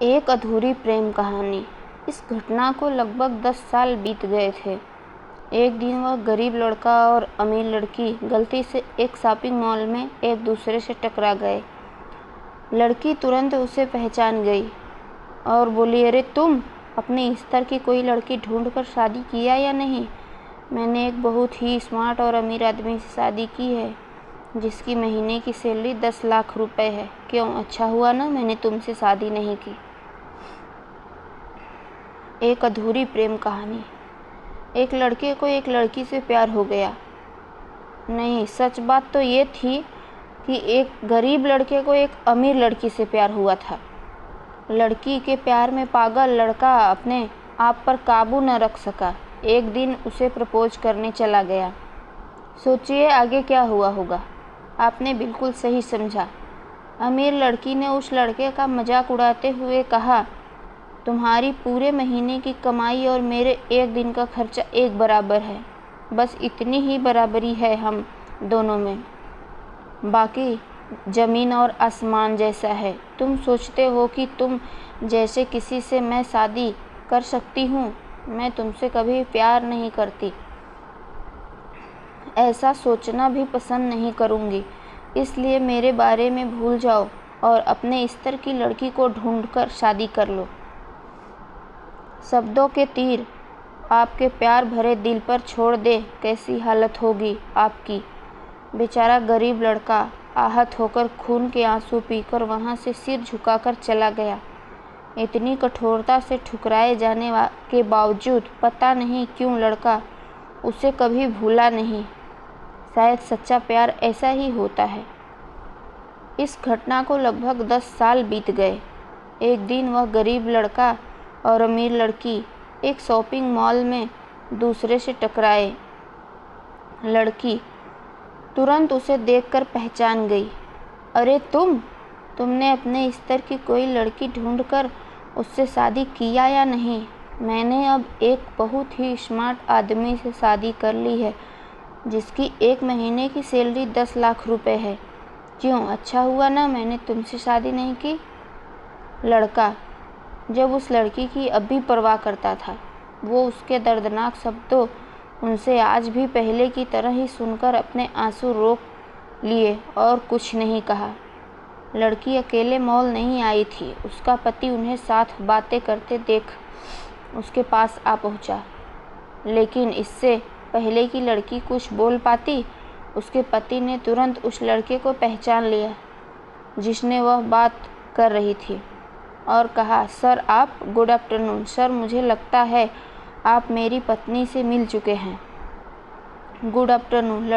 एक अधूरी प्रेम कहानी। इस घटना को लगभग 10 साल बीत गए थे। एक दिन वह गरीब लड़का और अमीर लड़की गलती से एक शॉपिंग मॉल में एक दूसरे से टकरा गए। लड़की तुरंत उसे पहचान गई और बोली, अरे तुम अपने स्तर की कोई लड़की ढूंढकर शादी किया या नहीं? मैंने एक बहुत ही स्मार्ट और अमीर आदमी से शादी की है जिसकी महीने की सैलरी 10 लाख रुपए है। क्यों, अच्छा हुआ ना मैंने तुमसे शादी नहीं की। एक अधूरी प्रेम कहानी। एक लड़के को एक लड़की से प्यार हो गया। नहीं, सच बात तो ये थी कि एक गरीब लड़के को एक अमीर लड़की से प्यार हुआ था। लड़की के प्यार में पागल लड़का अपने आप पर काबू न रख सका। एक दिन उसे प्रपोज करने चला गया। सोचिए आगे क्या हुआ होगा। आपने बिल्कुल सही समझा। अमीर लड़की ने उस लड़के का मजाक उड़ाते हुए कहा, तुम्हारी पूरे महीने की कमाई और मेरे एक दिन का खर्चा एक बराबर है। बस इतनी ही बराबरी है हम दोनों में, बाकी ज़मीन और आसमान जैसा है। तुम सोचते हो कि तुम जैसे किसी से मैं शादी कर सकती हूँ? मैं तुमसे कभी प्यार नहीं करती, ऐसा सोचना भी पसंद नहीं करूँगी। इसलिए मेरे बारे में भूल जाओ और अपने स्तर की लड़की को ढूंढकर शादी कर लो। शब्दों के तीर आपके प्यार भरे दिल पर छोड़ दे, कैसी हालत होगी आपकी। बेचारा गरीब लड़का आहत होकर खून के आंसू पीकर वहां से सिर झुकाकर चला गया। इतनी कठोरता से ठुकराए जाने के बावजूद पता नहीं क्यों लड़का उसे कभी भूला नहीं। शायद सच्चा प्यार ऐसा ही होता है। इस घटना को लगभग 10 साल बीत गए। एक दिन वह गरीब लड़का और अमीर लड़की एक शॉपिंग मॉल में दूसरे से टकराए। लड़की तुरंत उसे देखकर पहचान गई। अरे तुमने अपने स्तर की कोई लड़की ढूंढकर उससे शादी किया या नहीं? मैंने अब एक बहुत ही स्मार्ट आदमी से शादी कर ली है जिसकी एक महीने की सैलरी 10 लाख रुपए है। क्यों, अच्छा हुआ ना मैंने तुमसे शादी नहीं की। लड़का जब उस लड़की की अब भी परवाह करता था, वो उसके दर्दनाक शब्दों उनसे आज भी पहले की तरह ही सुनकर अपने आंसू रोक लिए और कुछ नहीं कहा। लड़की अकेले मॉल नहीं आई थी। उसका पति उन्हें साथ बातें करते देख उसके पास आ पहुंचा। लेकिन इससे पहले कि लड़की कुछ बोल पाती, उसके पति ने तुरंत उस लड़के को पहचान लिया जिसने वह बात कर रही थी और कहा, सर आप, गुड आफ्टरनून सर, मुझे लगता है आप मेरी पत्नी से मिल चुके हैं। गुड आफ्टरनून,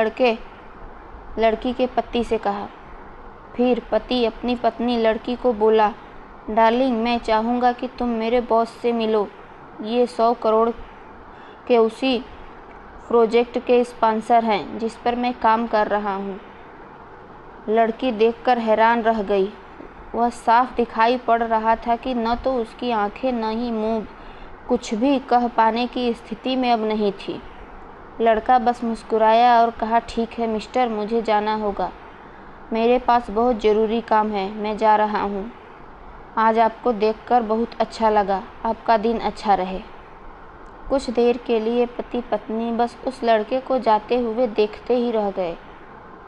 लड़की के पति से कहा। फिर पति अपनी पत्नी लड़की को बोला, डार्लिंग मैं चाहूँगा कि तुम मेरे बॉस से मिलो। ये 100 करोड़ के उसी प्रोजेक्ट के स्पॉन्सर हैं जिस पर मैं काम कर रहा हूँ। लड़की देखकर हैरान रह गई। वह साफ दिखाई पड़ रहा था कि न तो उसकी आंखें न ही मुंह कुछ भी कह पाने की स्थिति में अब नहीं थी। लड़का बस मुस्कुराया और कहा, ठीक है मिस्टर, मुझे जाना होगा। मेरे पास बहुत ज़रूरी काम है, मैं जा रहा हूँ। आज आपको देखकर बहुत अच्छा लगा, आपका दिन अच्छा रहे। कुछ देर के लिए पति पत्नी बस उस लड़के को जाते हुए देखते ही रह गए।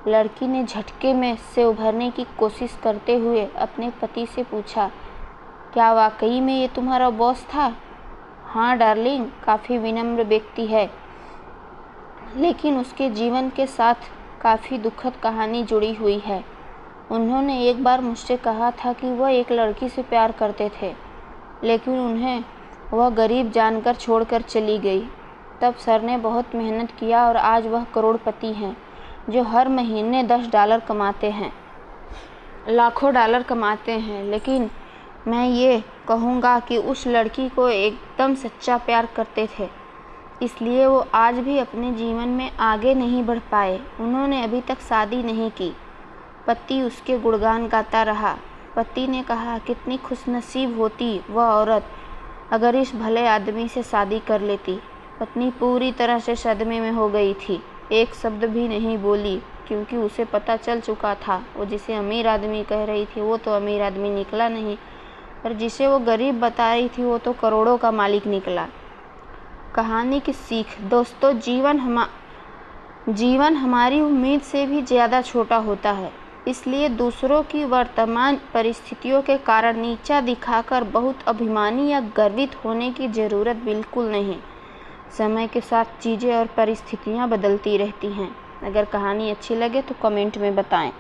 लड़की ने झटके में से उभरने की कोशिश करते हुए अपने पति से पूछा, क्या वाकई में ये तुम्हारा बॉस था? हाँ डार्लिंग, काफ़ी विनम्र व्यक्ति है, लेकिन उसके जीवन के साथ काफ़ी दुखद कहानी जुड़ी हुई है। उन्होंने एक बार मुझसे कहा था कि वह एक लड़की से प्यार करते थे, लेकिन उन्हें वह गरीब जानकर छोड़कर चली गई। तब सर ने बहुत मेहनत किया और आज वह करोड़पति हैं जो हर महीने $10 कमाते हैं, लाखों डॉलर कमाते हैं। लेकिन मैं ये कहूँगा कि उस लड़की को एकदम सच्चा प्यार करते थे, इसलिए वो आज भी अपने जीवन में आगे नहीं बढ़ पाए। उन्होंने अभी तक शादी नहीं की। पति उसके गुणगान गाता रहा। पति ने कहा, कितनी खुशनसीब होती वह औरत अगर इस भले आदमी से शादी कर लेती। पत्नी पूरी तरह से सदमे में हो गई थी, एक शब्द भी नहीं बोली क्योंकि उसे पता चल चुका था वो जिसे अमीर आदमी कह रही थी वो तो अमीर आदमी निकला नहीं। पर जिसे वो गरीब बता रही थी वो तो करोड़ों का मालिक निकला। कहानी की सीख। दोस्तों, जीवन हमारी उम्मीद से भी ज़्यादा छोटा होता है, इसलिए दूसरों की वर्तमान परिस्थितियों के कारण नीचा दिखाकर बहुत अभिमानी या गर्वित होने की ज़रूरत बिल्कुल नहीं। समय के साथ चीज़ें और परिस्थितियाँ बदलती रहती हैं। अगर कहानी अच्छी लगे तो कमेंट में बताएं।